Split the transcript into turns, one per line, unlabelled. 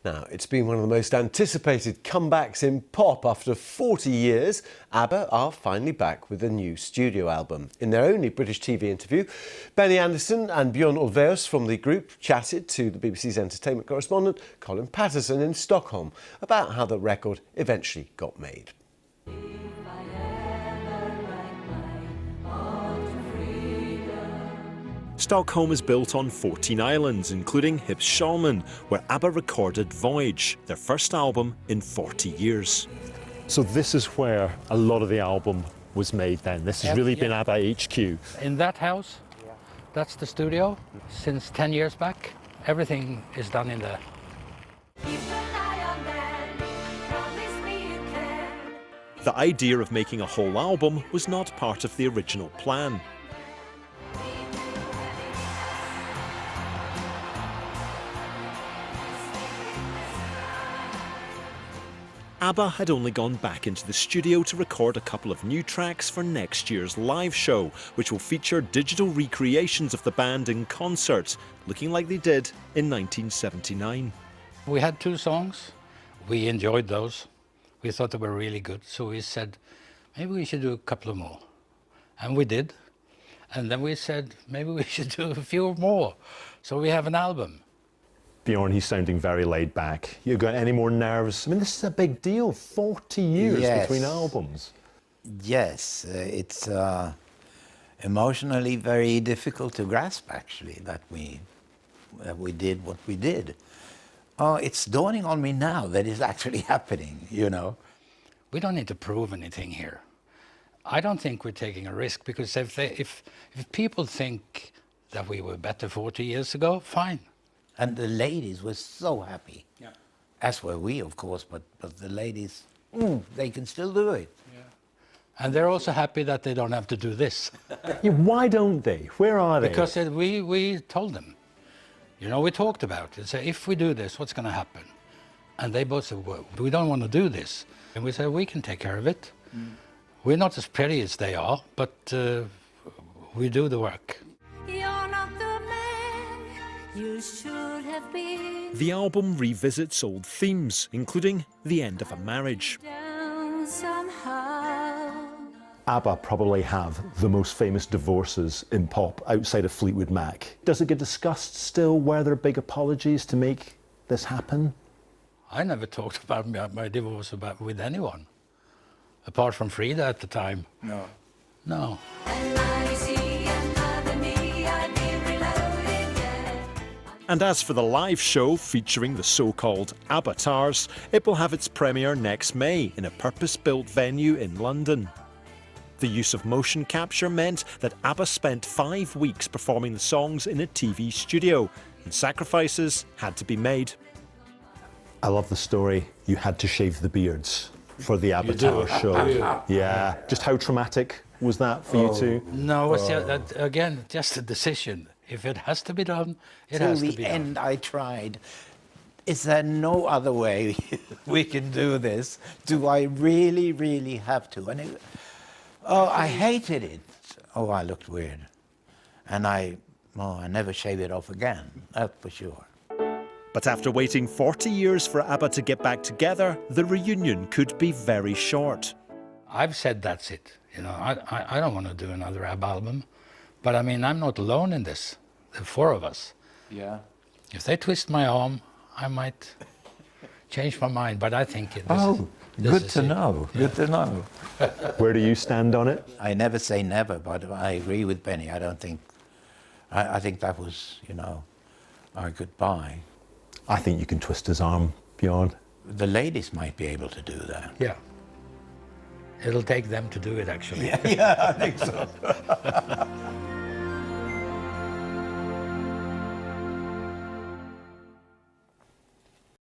Now, it's been one of the most anticipated comebacks in pop. After 40 years, ABBA are finally back with a new studio album. In their only British TV interview, Benny Andersson and Bjorn from the group chatted to the BBC's entertainment correspondent Colin Patterson in Stockholm about how the record eventually got made.
Stockholm is built on 14 islands, including Hippsholmen, where ABBA recorded Voyage, their first album in 40 years.
So this is where a lot of the album was made then? This has really been ABBA HQ?
In that house, that's the studio. Since 10 years back, everything is done in there.
The idea of making a whole album was not part of the original plan. ABBA had only gone back into the studio to record a couple of new tracks for next year's live show, which will feature digital recreations of the band in concert, looking like they did in 1979.
We had 2 songs. We enjoyed those. We thought they were really good, so we said, maybe we should do a couple of more. And we did. And then we said, maybe we should do a few more. So we have an album.
Bjorn, he's sounding very laid back. You got any more nerves? I mean, this is a big deal, 40 years between albums.
Yes, it's emotionally very difficult to grasp, actually, that we did what we did. It's dawning on me now that it's actually happening, you know.
We don't need to prove anything here. I don't think we're taking a risk, because if people think that we were better 40 years ago, fine.
And the ladies were so happy. Yeah. As were we, of course, but the ladies, they can still do it.
Yeah. And they're also happy that they don't have to do this.
Yeah, why don't they? Where are they?
Because we told them. You know, we talked about it. So if we do this, what's going to happen? And they both said, well, we don't want to do this. And we said, we can take care of it. We're not as pretty as they are, but we do the work.
You should have been.
The album revisits old themes, including the end of a marriage.
ABBA probably have the most famous divorces in pop outside of Fleetwood Mac. Does it get discussed still? Were there big apologies to make this happen?
I never talked about my divorce with anyone, apart from Frida at the time.
No.
No.
And as for the live show featuring the so-called ABBAtars, it will have its premiere next May in a purpose-built venue in London. The use of motion capture meant that ABBA spent 5 weeks performing the songs in a TV studio, and sacrifices had to be made.
I love the story. You had to shave the beards for the ABBAtar show. Yeah. Just how traumatic was that for you two?
No, it's again, just a decision. If it has to be done, it has to be done.
Till the end, I tried. Is there no other way we can do this? Do I really, really have to? And I hated it. Oh, I looked weird. And I never shaved it off again, that's for sure.
But after waiting 40 years for ABBA to get back together, the reunion could be very short.
I've said that's it. You know, I don't want to do another ABBA album. But I mean, I'm not alone in this. There are 4 of us.
Yeah.
If they twist my arm, I might change my mind. But I think
good to know. Yeah. Good to know.
Where do you stand on it?
I never say never, but I agree with Benny. I don't think. I think that was, you know, our goodbye.
I think you can twist his arm, Bjorn.
The ladies might be able to do that.
Yeah. It'll take them to do it, actually.
Yeah, I think so.